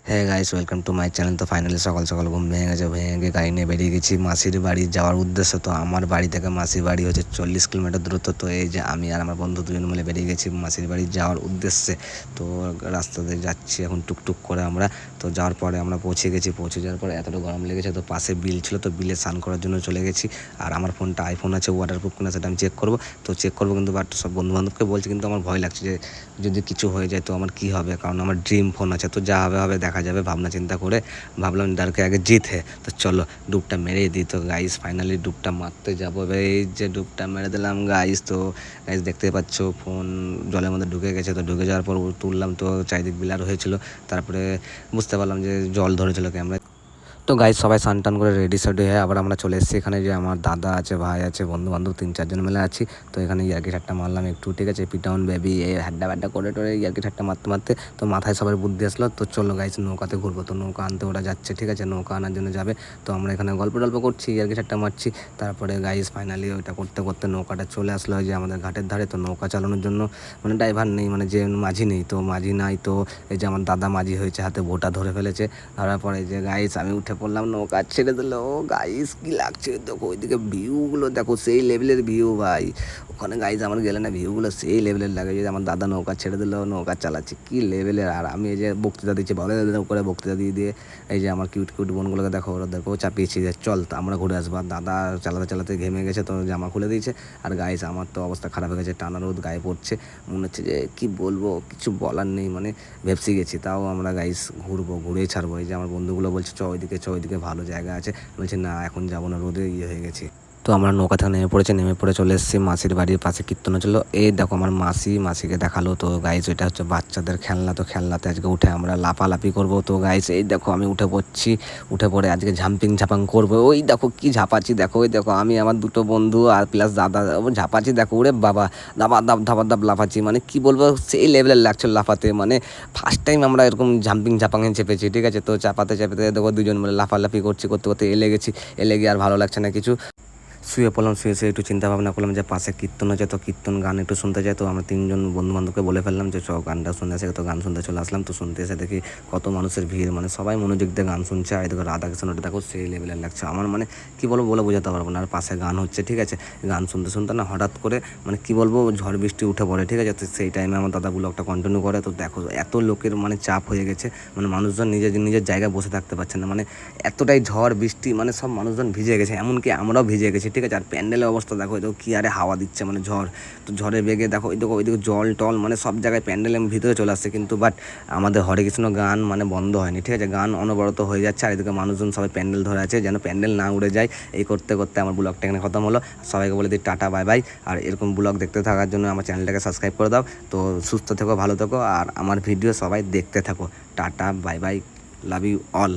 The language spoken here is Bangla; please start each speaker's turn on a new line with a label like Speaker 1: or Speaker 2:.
Speaker 1: হ্যাঁ guys, welcome to my channel. তো ফাইনালি সকাল সকাল ঘুম ভেঙে গেছে, গাড়ি নিয়ে বেরিয়ে গেছি মাসির বাড়ি যাওয়ার উদ্দেশ্যে। তো আমার বাড়ি থেকে মাসির বাড়ি হচ্ছে 40 কিলোমিটার দূরত্ব। তো এই যে আমি আর আমার বন্ধু দুজন মিলে বেরিয়ে গেছি মাসির বাড়ি যাওয়ার উদ্দেশ্যে। তো রাস্তাতে যাচ্ছি এখন টুকটুক করে আমরা। তো যাওয়ার পরে আমরা পৌঁছে যাওয়ার পরে এতটা গরম লেগেছে, তো পাশে বিল ছিল, তো বিলে স্নান করার জন্য চলে গেছি। আর আমার ফোনটা আইফোন আছে, ওয়াটারপ্রুফ কিনা সেটা আমি চেক করবো। কিন্তু বাট সব বন্ধুবান্ধবকে বলছি, কিন্তু আমার ভয় লাগছে যে যদি কিছু হয়ে যায় তো আমার কী হবে, কারণ আমার ড্রিম ফোন আছে। তো যা হবে হবে, দেখা যাবে। ভাবনা চিন্তা করে ভাবলাম ডারকে আগে জিতে, তো চলো ডুবটা মেরেই দিই। তো গাইস ফাইনালি ডুবটা মারতে যাবো, এই যে ডুবটা মেরে দিলাম গাইস। তো গাইস দেখতে পাচ্ছ ফোন জলের মধ্যে ঢুকে গেছে। তো ঢুকে যাওয়ার পর তুললাম, তো চারিদিক বিলার হয়েছিল। তারপরে বুঝতে পারলাম যে জল ধরেছিল ক্যামেরায়। তো গাইস সবাই স্নান টান করে রেডি সেডি হয়ে আবার আমরা চলে এসেছি এখানে। যে আমার দাদা আছে, ভাই আছে, বন্ধু বান্ধব 3-4 জন মিলে আছি। তো এখানে ইয়ার্কি ঠাট্টা মারলাম একটু, ঠিক আছে, পিটাউন বেবি এই হাড্ডা বাড্ডা করে টোরে ইয়ার্কি ঠাট্টা মারতে মারতে তো মাথায় সবার বুদ্ধি আসলো। তো চলো গাইস নৌকাতে ঘুরবো। তো নৌকা আনতে ওরা যাচ্ছে, ঠিক আছে, নৌকা আনার জন্য যাবে। তো আমরা এখানে গল্প টল্প করছি, ইয়ার্কি ঠাট্টা মারছি। তারপরে গাইস ফাইনালি ওইটা করতে করতে নৌকাটা চলে আসলো ওই যে আমাদের ঘাটের ধারে। তো নৌকা চালানোর জন্য মানে ড্রাইভার নেই, মানে যে মাঝি নেই, তো মাঝি নাই। তো এই যে আমার দাদা মাঝি হয়েছে, হাতে ভোটা ধরে ফেলেছে। ধরার পরে যে গাইস আমি উঠে পড়লাম, নৌকা ছেড়ে দিলো। গাইস কি লাগছে দেখো, ওইদিকে ভিউগুলো দেখো, সেই লেভেলের ভিউ ভাই। ওখানে গাইস আমার গেলে না, ভিউগুলো সেই লেভেলের লাগে। যে আমার দাদা নৌকা ছেড়ে দিলো, নৌকা চালাচ্ছে কি লেভেলের। আর আমি এই যে বক্তৃতা দিচ্ছি, ভালো করে বক্তৃতা দিয়ে এই যে আমার কিউট কিউট বোনগুলোকে দেখো, ওরা দেখো চাপিয়েছি যে চল তো আমরা ঘুরে আসবো। আর দাদা চালাতে চালাতে ঘেমে গেছে, তো জামা খুলে দিয়েছে। আর গাইস আমার তো অবস্থা খারাপ হয়ে গেছে, টানা রোদ গায়ে পড়ছে। মনে হচ্ছে যে কি বলবো, কিছু বলার নেই, মানে ভেপসি গেছি। তাও আমরা গাইস ঘুরবো, ঘুরেই ছাড়বো। এই যে আমার বন্ধুগুলো বলছে চ ওইদিকে ভালো জায়গা আছে। বলছে না এখন যাবো না, রোদে হয়ে গেছে। তো আমরা নৌকা থেকে নেমে পড়ে চলে এসেছি মাসির বাড়ির পাশে কীর্তন হচ্ছিলো। এই দেখো আমার মাসিকে দেখালো। তো গাইস এটা হচ্ছে বাচ্চাদের খেলনা। তো খেলনাতে আজকে উঠে আমরা লাফালাফি করবো। তো গাইস এই দেখো আমি উঠে পড়ছি, উঠে পড়ে আজকে ঝাম্পিং করবো। ওই দেখো কি ঝাপাচ্ছি, দেখো ওই দেখো আমি আমার দুটো বন্ধু আর প্লাস দাদা ঝাপাচ্ছি। দেখো ওরে বাবা, দাব লাফাচ্ছি, মানে কি বলবো, সেই লেভেলের লাগছিল লাফাতে। মানে ফার্স্ট টাইম আমরা এরকম ঝাম্পাঙে চেপেছি, ঠিক আছে। তো চাপাতে দেখো দুজন মিলে লাফালাফি করতে করতে এলে গিয়ে আর ভালো লাগছে না কিছু। শুয়ে পড়লাম, শুয়ে একটু চিন্তা ভাবনা করলাম যে পাশে কীর্তন আছে, তো কীর্তন গান একটু শুনতে চাই। তো আমরা 3 জন বন্ধু বান্ধবকে বলে ফেললাম যে গানটা শুনতে আসে। তো গান শুনতে চলে আসলাম। তো শুনতে এসে দেখি কত মানুষের ভিড়, মানে সবাই মনোযোগ দিয়ে গান শুনছে। আর দেখো রাধাকৃষ্ণ, ওটা দেখো সেই লেভেলের লাগছে আমার, মানে কী বলবো বলে বোঝাতে পারবো না। আর পাশে গান হচ্ছে, ঠিক আছে। গান শুনতে না হঠাৎ করে মানে কী বলবো ঝড় বৃষ্টি উঠে পড়ে, ঠিক আছে। তো সেই টাইমে আমার দাদা ব্লগটা কন্টিনিউ করে। তো দেখো এত লোকের মানে চাপ হয়ে গেছে, মানে মানুষজন নিজের জায়গায় বসে থাকতে পারছে না, মানে এতটাই ঝড় বৃষ্টি, মানে সব মানুষজন ভিজে গেছে, এমনকি আমরাও ভিজে গেছি, ঠিক আছে। আর প্যান্ডেলের অবস্থা দেখো, দেখো কী আরে হাওয়া দিচ্ছে, মানে ঝড়। তো ঝড়ের বেগে দেখো ওইদিকে জল টল, মানে সব জায়গায় প্যান্ডেলের ভিতরে চলে আসছে। কিন্তু বাট আমাদের হরে কৃষ্ণ গান মানে বন্ধ হয়নি, ঠিক আছে। গান অনবরত হয়ে যাচ্ছে। আর এদিকে মানুষজন সবাই প্যান্ডেল ধরে আছে, যেন প্যান্ডেল না উড়ে যায়। এই করতে করতে আমার ব্লগটা এখানে খতম হলো। সবাইকে বলে দিই টাটা বাই বাই। আর এরকম ব্লগ দেখতে থাকার জন্য আমার চ্যানেলটাকে সাবস্ক্রাইব করে দাও। তো সুস্থ থেকো, ভালো থেকো, আর আমার ভিডিও সবাই দেখতে থাকো। Tata bye bye, love you all.